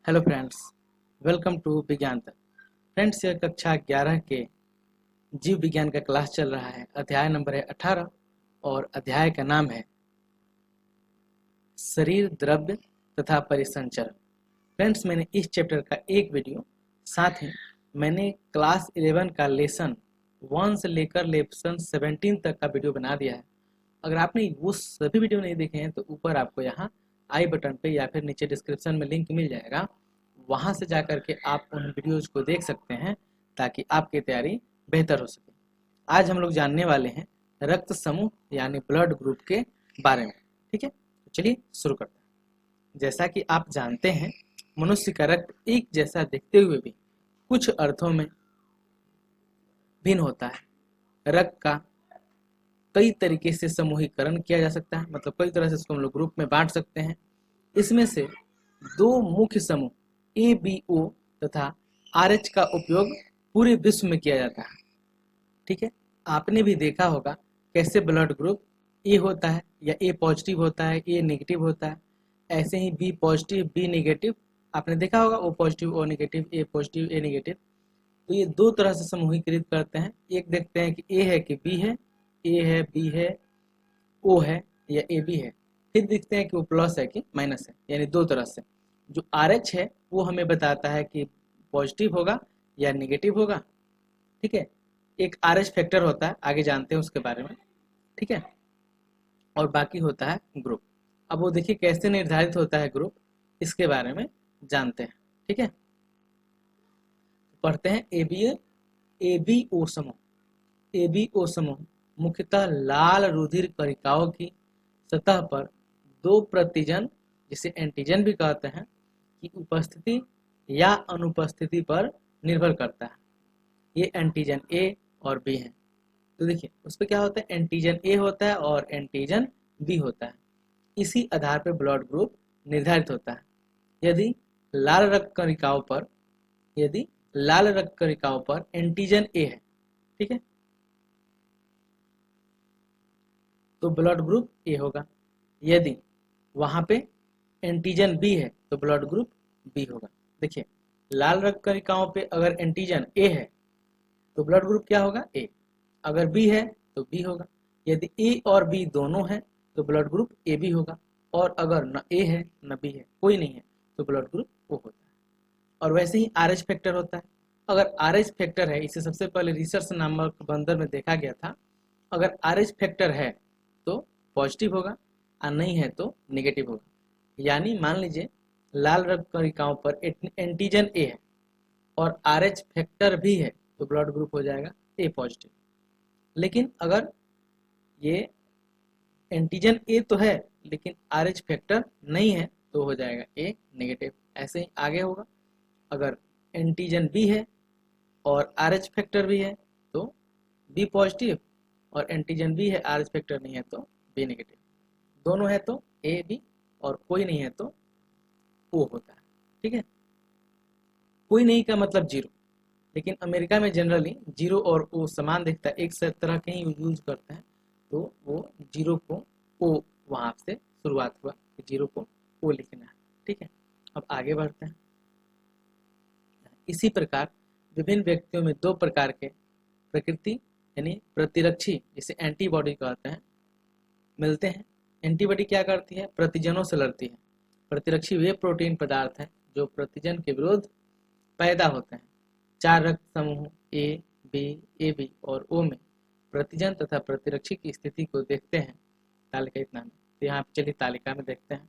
Hello friends, welcome to विज्ञान तक। Friends, यह कक्षा 11 के जीव विज्ञान का क्लास चल रहा है। अध्याय नंबर है 18 और अध्याय का नाम है शरीर, द्रव्य तथा परिसंचरण। फ्रेंड्स, मैंने इस चैप्टर का एक वीडियो, साथ ही मैंने क्लास 11 का लेसन 1 से लेकर लेसन 17 तक का वीडियो बना दिया है। अगर आपने वो सभी वीडियो नहीं देखे हैं तो ऊपर आपको यहाँ आई बटन पे या फिर नीचे डिस्क्रिप्शन में लिंक मिल जाएगा, वहां से जाकर के आप उन वीडियोज को देख सकते हैं ताकि आपकी तैयारी बेहतर हो सके। आज हम लोग जानने वाले हैं रक्त समूह यानी ब्लड ग्रुप के बारे में। ठीक है, तो चलिए शुरू करते हैं। जैसा कि आप जानते हैं, मनुष्य का रक्त एक जैसा दिखते हुए भी कुछ अर्थों में भिन्न होता है। रक्त का कई तरीके से समूहीकरण किया जा सकता है, मतलब कई तरह से इसको हम लोग ग्रुप में बांट सकते हैं। इसमें से दो मुख्य समूह ABO तथा RH का उपयोग पूरे विश्व में किया जाता है। ठीक है, आपने भी देखा होगा कैसे ब्लड ग्रुप A होता है या A पॉजिटिव होता है, A नेगेटिव होता है। ऐसे ही B पॉजिटिव, B नेगेटिव आपने देखा होगा, O positive, O negative, A positive, A negative. तो ये दो तरह से समूहीकृत करते हैं। एक देखते हैं कि A है कि B है, A है, B है, O है या AB है। फिर देखते हैं कि वो प्लस है कि माइनस है, यानी दो तरह से। जो RH है वो हमें बताता है कि पॉजिटिव होगा या नेगेटिव होगा। ठीक है, एक RH फैक्टर होता है, आगे जानते हैं उसके बारे में। ठीक है, और बाकी होता है ग्रुप। अब वो देखिए कैसे निर्धारित होता है ग्रुप, इसके बारे में जानते हैं। ठीक है, पढ़ते हैं। ABO समूह। ABO समूह मुख्यतः लाल रुधिर कणिकाओं की सतह पर दो प्रतिजन, जिसे एंटीजन भी कहते हैं, की उपस्थिति या अनुपस्थिति पर निर्भर करता है। ये एंटीजन A और B है। तो देखिए उस पर क्या होता है, एंटीजन A होता है और एंटीजन B होता है। इसी आधार पर ब्लड ग्रुप निर्धारित होता है। यदि लाल रक्त कणिकाओं पर एंटीजन A है, ठीक है, तो ब्लड ग्रुप A होगा। यदि वहां पे एंटीजन B है तो ब्लड ग्रुप B होगा। देखिए, लाल रक्त कणिकाओं पे अगर एंटीजन A है तो ब्लड ग्रुप क्या होगा, A। अगर B है तो B होगा। यदि A और B दोनों हैं तो ब्लड ग्रुप AB होगा। और अगर न A है न B है, कोई नहीं है, तो ब्लड ग्रुप O होता है। और वैसे ही RH फैक्टर होता है। अगर RH फैक्टर है, इसे सबसे पहले रिसर्च नामक बंदर में देखा गया था। अगर RH फैक्टर है तो पॉजिटिव होगा और नहीं है तो नेगेटिव होगा। यानी मान लीजिए लाल रक्त कणिकाओं पर एंटीजन A है और RH फैक्टर भी है तो ब्लड ग्रुप हो जाएगा A पॉजिटिव। लेकिन अगर ये एंटीजन A तो है लेकिन RH फैक्टर नहीं है तो हो जाएगा A नेगेटिव। ऐसे ही आगे होगा, अगर एंटीजन B है और RH फैक्टर भी है तो B पॉजिटिव, और एंटीजन B है, RH फैक्टर नहीं है तो B नेगेटिव। दोनों है तो A B, और कोई नहीं है तो O होता है। ठीक है, कोई नहीं का मतलब जीरो, लेकिन अमेरिका में जनरली जीरो और ओ समान दिखता है, एक से तरह के ही यूज करते हैं, तो वो जीरो को ओ वहां से शुरुआत हुआ कि जीरो को ओ लिखना है। ठीक है, अब आगे बढ़ते हैं। इसी प्रकार विभिन्न व्यक्तियों में दो प्रकार के प्रकृति यानी प्रतिरक्षी, जिसे एंटीबॉडी कहते हैं, मिलते हैं। एंटीबॉडी क्या करती है, प्रतिजनों से लड़ती है। प्रतिरक्षी वे प्रोटीन पदार्थ हैं जो प्रतिजन के विरुद्ध पैदा होते हैं। चार रक्त समूह A, B, AB और O में प्रतिजन तथा प्रतिरक्षी की स्थिति को देखते हैं तालिका इतना में। तो यहाँ चलिए तालिका में देखते हैं।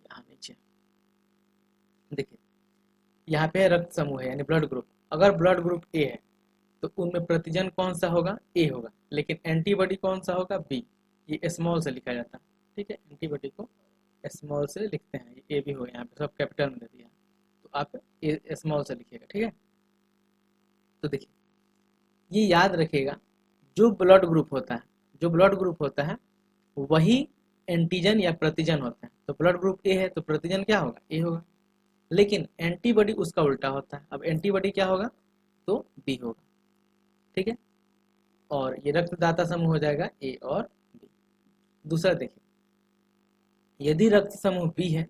यहाँ नीचे देखिए, यहाँ पे रक्त समूह है यानी ब्लड ग्रुप। अगर ब्लड ग्रुप A है तो उनमें प्रतिजन कौन सा होगा, A होगा, लेकिन एंटीबॉडी कौन सा होगा, B। ये स्मॉल से लिखा जाता है। ठीक है, एंटीबॉडी को स्मॉल से लिखते हैं। ये A भी हो, यहाँ पे सब कैपिटल में दे दिया, तो आप स्मॉल से लिखिएगा। ठीक है, तो देखिए ये याद रखिएगा, जो ब्लड ग्रुप होता है वही एंटीजन या प्रतिजन होता है। तो ब्लड ग्रुप A है तो प्रतिजन क्या होगा, A होगा। लेकिन एंटीबॉडी उसका उल्टा होता है। अब एंटीबॉडी क्या होगा, तो B होगा। ठीक है, और ये रक्तदाता समूह हो जाएगा A और B। दूसरा देखिए, यदि रक्त समूह B है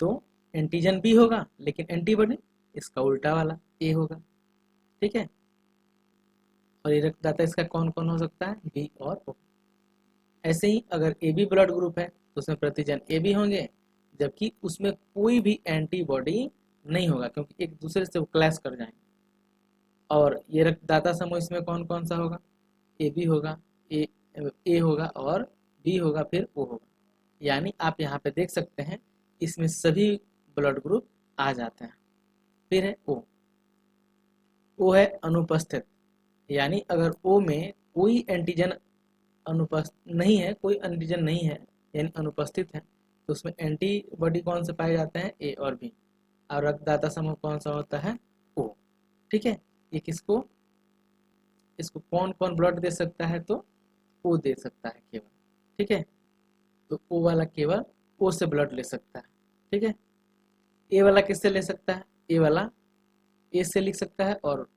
तो एंटीजन बी होगा लेकिन एंटीबॉडी इसका उल्टा वाला ए होगा, ठीक है। और ये रक्तदाता इसका कौन कौन हो सकता है, बी और ओ। ऐसे ही अगर ए बी ब्लड ग्रुप है तो उसमें प्रतिजन ए बी होंगे, जबकि उसमें कोई भी एंटीबॉडी नहीं होगा क्योंकि एक दूसरे से वो क्लैश कर जाएंगे। और ये रक्तदाता समूह इसमें कौन कौन सा होगा, ए बी होगा, ए होगा और बी होगा, फिर ओ होगा। यानी आप यहाँ पे देख सकते हैं इसमें सभी ब्लड ग्रुप आ जाते हैं। फिर है ओ है अनुपस्थित, यानी अगर ओ में कोई एंटीजन अनुपस्थित नहीं है, कोई एंटीजन नहीं है यानी अनुपस्थित है, तो उसमें एंटीबॉडी कौन से पाए जाते हैं, ए और बी। और रक्तदाता समूह कौन सा होता है, ओ, ठीक है। ये किसको, इसको कौन कौन ब्लड दे सकता है, तो ओ दे सकता है केवल, ठीक है। तो ओ वाला केवल ओ से ब्लड ले सकता है, ठीक है। ए वाला किससे ले सकता है, ए वाला ए से लिख सकता है और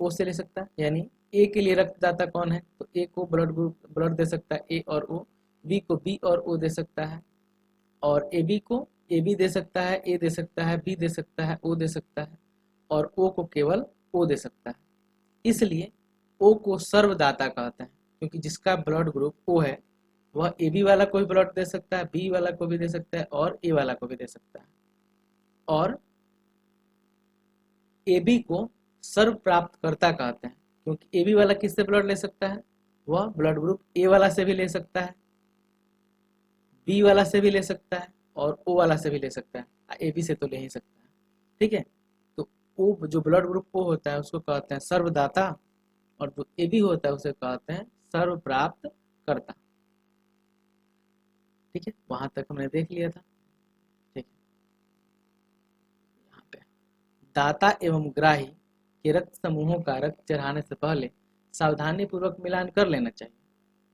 ओ से ले सकता है। यानी ए के लिए रक्तदाता कौन है, तो ए को ब्लड दे सकता है ए और ओ, बी को बी और ओ दे सकता है, और ए बी को ए बी दे सकता है, ए दे सकता है, बी दे सकता है, ओ दे सकता है, और ओ को केवल ओ दे सकता है। इसलिए ओ को सर्वदाता कहते हैं, क्योंकि जिसका ब्लड ग्रुप ओ है वह ए बी वाला को भी ब्लड दे सकता है, बी वाला को भी दे सकता है और ए वाला को भी दे सकता है। और ए बी को सर्व प्राप्त करता कहते हैं, क्योंकि ए बी वाला किससे ब्लड ले सकता है, वह ब्लड ग्रुप ए वाला से भी ले सकता है, बी वाला से भी ले सकता है और ओ वाला से भी ले सकता है, ए बी से तो ले ही सकता है, ठीक है। तो ओ जो ब्लड ग्रुप ओ होता है उसको कहते हैं सर्वदाता, और जो ए बी होता है उसे कहते हैं सर्व प्राप्त करता, ठीक है। वहां तक हमने देख लिया था, ठीक है। यहाँ पे दाता एवं ग्राही के रक्त समूहों का रक्त चढ़ाने से पहले सावधानी पूर्वक मिलान कर लेना चाहिए,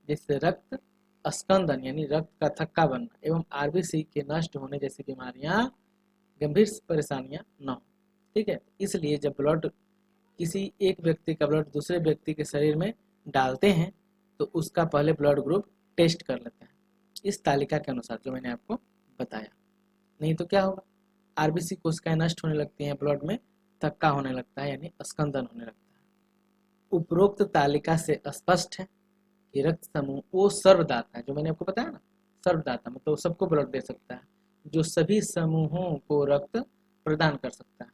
जिससे रक्त स्कंदन यानी रक्त का थक्का बनना एवं आरबीसी के नष्ट होने जैसी बीमारियां, गंभीर परेशानियां न हो, ठीक है। इसलिए जब ब्लड किसी एक व्यक्ति का ब्लड दूसरे व्यक्ति के शरीर में डालते हैं तो उसका पहले ब्लड ग्रुप टेस्ट कर लेते हैं इस तालिका के अनुसार जो मैंने आपको बताया। नहीं तो क्या होगा, आरबीसी कोशिकाएं नष्ट होने लगती हैं, ब्लड में थक्का होने लगता है यानी स्कंदन होने लगता है। उपरोक्त तालिका से स्पष्ट है कि रक्त समूह वो सर्वदाता है, जो मैंने आपको बताया ना, सर्वदाता मतलब सबको ब्लड दे सकता है, जो सभी समूहों को रक्त प्रदान कर सकता है।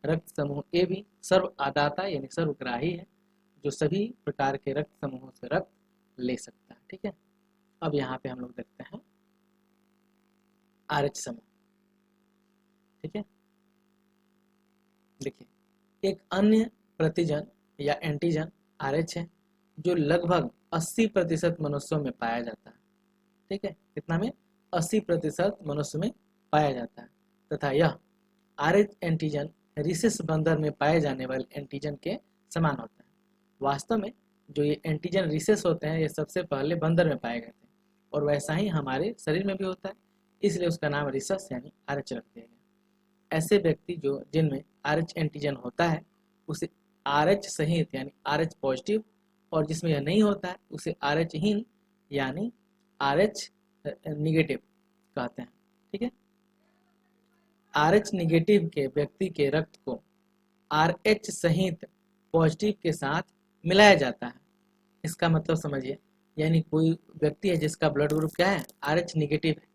रक्त समूह ए भी सर्व आदाता यानी सर्वग्राही है, जो सभी प्रकार के रक्त समूहों से रक्त ले सकता है, ठीक है। अब यहाँ पे हम लोग देखते हैं आरएच समूह, ठीक है। देखिए एक अन्य प्रतिजन या एंटीजन आरएच है जो लगभग 80% मनुष्यों में पाया जाता है, ठीक है। कितना में, 80% मनुष्य में पाया जाता है, तथा यह आरएच एंटीजन रिसेस बंदर में पाए जाने वाले एंटीजन के समान होता है। वास्तव में जो ये एंटीजन रिसेस होते हैं ये सबसे पहले बंदर में पाए गए थे, और वैसा ही हमारे शरीर में भी होता है, इसलिए उसका नाम रिसस यानी आरएच रख दिया गया। ऐसे व्यक्ति जो जिनमें आरएच एंटीजन होता है उसे आरएच सहित यानी आरएच पॉजिटिव, और जिसमें यह नहीं होता है उसे आरएच हीन यानी आरएच निगेटिव कहते हैं, ठीक है। आरएच निगेटिव के व्यक्ति के रक्त को आरएच सहित पॉजिटिव के साथ मिलाया जाता है। इसका मतलब समझिए, यानी कोई व्यक्ति है जिसका ब्लड ग्रुप क्या है, आरएच निगेटिव है,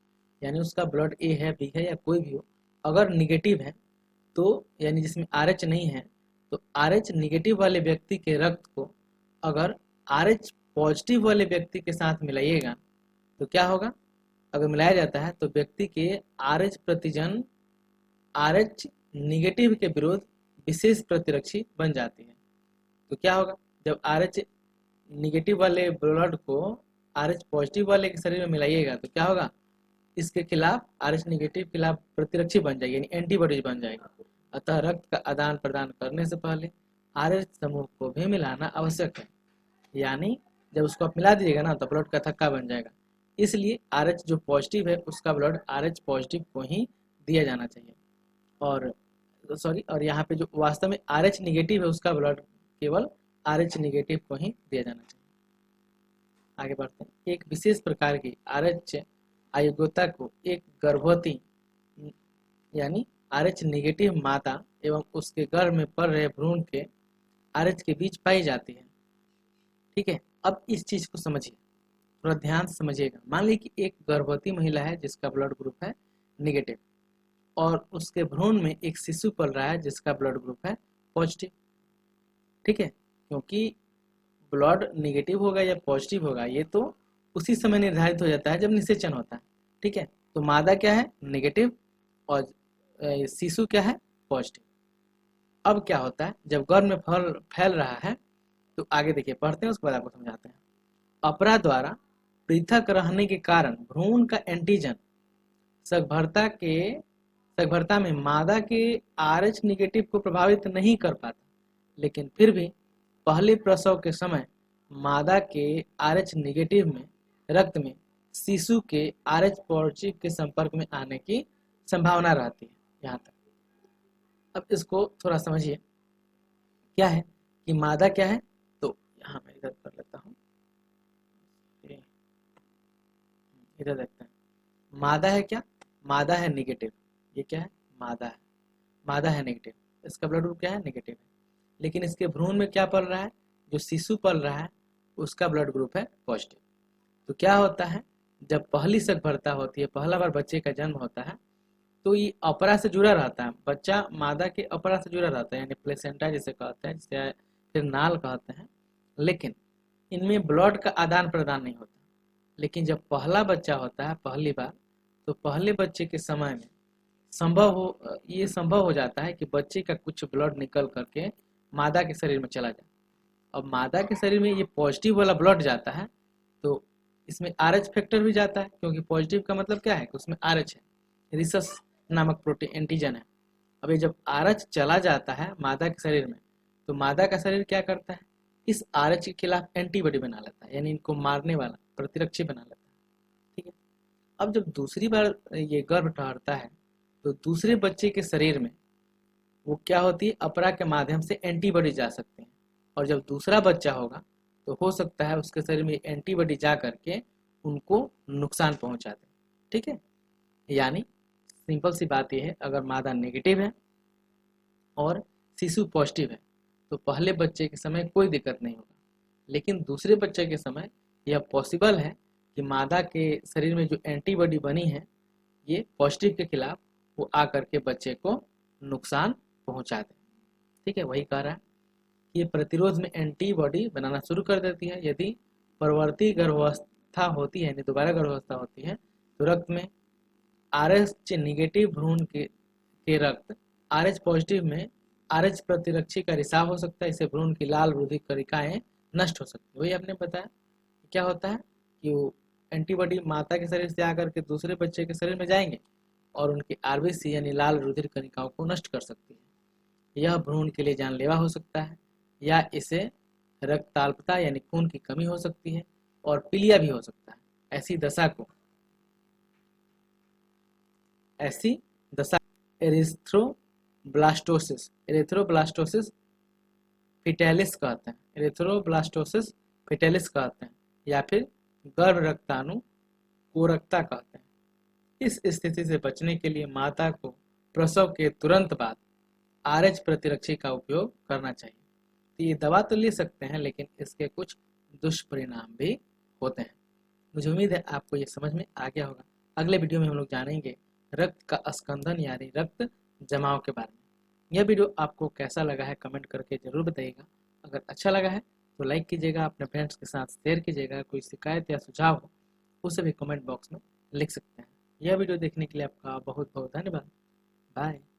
यानी उसका ब्लड ए है, बी है या कोई भी हो, अगर निगेटिव है तो यानी जिसमें आरएच नहीं है, तो आरएच निगेटिव वाले व्यक्ति के रक्त को अगर आरएच पॉजिटिव वाले व्यक्ति के साथ मिलाइएगा तो क्या होगा, अगर मिलाया जाता है तो व्यक्ति के आरएच प्रतिजन आरएच निगेटिव के विरुद्ध विशेष प्रतिरक्षी बन जाती है। तो क्या होगा, जब आरएच निगेटिव वाले ब्लड को आरएच पॉजिटिव वाले के शरीर में मिलाइएगा तो क्या होगा, इसके खिलाफ आरएच निगेटिव खिलाफ प्रतिरक्षी बन जाएगी यानी एंटीबॉडीज बन जाएगी। अतः रक्त का आदान प्रदान करने से पहले आरएच समूह को भी मिलाना आवश्यक है, यानी जब उसको आप मिला दीजिएगा ना तो ब्लड का थक्का बन जाएगा। इसलिए आरएच जो पॉजिटिव है उसका ब्लड आरएच पॉजिटिव को ही दिया जाना चाहिए, और यहाँ पे जो वास्तव में आरएच निगेटिव है उसका ब्लड केवल आरएच निगेटिव को ही दिया जाना चाहिए। आगे बढ़ते हैं। एक विशेष प्रकार की आरएच अयोग्यता को एक गर्भवती यानी RH निगेटिव मादा एवं उसके गर्भ में पल रहे भ्रूण के RH के बीच पाई जाती है। ठीक है, अब इस चीज को समझिए, थोड़ा ध्यान से समझिएगा। मान लीजिए कि एक गर्भवती महिला है जिसका ब्लड ग्रुप है निगेटिव, और उसके भ्रूण में एक शिशु पल रहा है जिसका ब्लड ग्रुप है पॉजिटिव। ठीक है, क्योंकि ब्लड निगेटिव होगा या पॉजिटिव होगा ये तो उसी समय निर्धारित हो जाता है जब निषेचन होता है। ठीक है, तो मादा क्या है निगेटिव और शिशु क्या है पॉजिटिव। अब क्या होता है जब गर्भ में फैल रहा है, तो आगे देखिए पढ़ते हैं, उसके बाद आपको समझाते हैं। अपरा द्वारा पृथक रहने के कारण भ्रूण का एंटीजन सगभरता में मादा के RH निगेटिव को प्रभावित नहीं कर पाता, लेकिन फिर भी पहले प्रसव के समय मादा के RH निगेटिव में रक्त में शिशु के RH पॉजिटिव के संपर्क में आने की संभावना रहती है। यहाँ तक अब इसको थोड़ा समझिए, क्या है कि मादा क्या है, तो यहाँ मैं इधर कर लेता हूँ, इधर देखते हैं। मादा है क्या, मादा है निगेटिव, ये क्या है मादा है निगेटिव, इसका ब्लड ग्रुप क्या है निगेटिव है। लेकिन इसके भ्रूण में क्या पल रहा है, जो शिशु पल रहा है उसका ब्लड ग्रुप है पॉजिटिव। तो क्या होता है जब पहली सगभरता होती है, पहला बार बच्चे का जन्म होता है, तो ये अपरा से जुड़ा रहता है, बच्चा मादा के अपरा से जुड़ा रहता है, यानी प्लेसेंटा जिसे कहते हैं, जिसे फिर नाल कहते हैं। लेकिन इनमें ब्लड का आदान प्रदान नहीं होता। लेकिन जब पहला बच्चा होता है पहली बार, तो पहले बच्चे के समय में ये संभव हो जाता है कि बच्चे का कुछ ब्लड निकल करके मादा के शरीर में चला जाए। अब मादा के शरीर में ये पॉजिटिव वाला ब्लड जाता है, तो इसमें RH फैक्टर भी जाता है, क्योंकि पॉजिटिव का मतलब क्या है कि उसमें RH है, रिसस नामक प्रोटीन एंटीजन है। अब ये जब RH चला जाता है मादा के शरीर में, तो मादा का शरीर क्या करता है, इस RH के खिलाफ एंटीबॉडी बना लेता है, यानी इनको मारने वाला प्रतिरक्षी बना लेता है। ठीक है, अब जब दूसरी बार ये गर्भ ठहरता है, तो दूसरे बच्चे के शरीर में वो क्या होती है, अपरा के माध्यम से एंटीबॉडी जा सकते हैं, और जब दूसरा बच्चा होगा तो हो सकता है उसके शरीर में एंटीबॉडी जा करके उनको नुकसान पहुंचा दे। ठीक है, यानी सिंपल सी बात यह है, अगर मादा नेगेटिव है और शिशु पॉजिटिव है, तो पहले बच्चे के समय कोई दिक्कत नहीं होगा, लेकिन दूसरे बच्चे के समय यह पॉसिबल है कि मादा के शरीर में जो एंटीबॉडी बनी है ये पॉजिटिव के खिलाफ वो आकर के बच्चे को नुकसान पहुंचा दे। ठीक है, वही कह रहा है कि ये प्रतिरोध में एंटीबॉडी बनाना शुरू कर देती है। यदि परवर्ती गर्भावस्था होती है, यानी दोबारा गर्भावस्था होती है, तो रक्त में RH निगेटिव भ्रूण के रक्त RH पॉजिटिव में RH प्रतिरक्षी का रिसाव हो सकता है, इससे भ्रूण की लाल रुधिर कणिकाएं नष्ट हो सकती है। वही आपने बताया क्या होता है कि वो एंटीबॉडी माता के शरीर से आकर के दूसरे बच्चे के शरीर में जाएंगे और उनकी RBC यानी लाल रुधिर कणिकाओं को नष्ट कर सकती है। यह भ्रूण के लिए जानलेवा हो सकता है, या इसे रक्ताल्पता यानी खून की कमी हो सकती है और पीलिया भी हो सकता है। ऐसी दशा एरिथ्रोब्लास्टोसिस फिटेलिस कहते हैं, या फिर गर्भ रक्ताणु कोरकता कहते हैं। इस स्थिति से बचने के लिए माता को प्रसव के तुरंत बाद RH प्रतिरक्षी का उपयोग करना चाहिए। तो ये दवा तो ले सकते हैं, लेकिन इसके कुछ दुष्परिणाम भी होते हैं। मुझे उम्मीद है आपको ये समझ में आ गया होगा। अगले वीडियो में हम लोग जानेंगे रक्त का स्कंदन यानी रक्त जमाव के बारे में। यह वीडियो आपको कैसा लगा है कमेंट करके जरूर बताइएगा। अगर अच्छा लगा है तो लाइक कीजिएगा, अपने फ्रेंड्स के साथ शेयर कीजिएगा। कोई शिकायत या सुझाव हो उसे भी कमेंट बॉक्स में लिख सकते हैं। यह वीडियो देखने के लिए आपका बहुत बहुत धन्यवाद। बाय।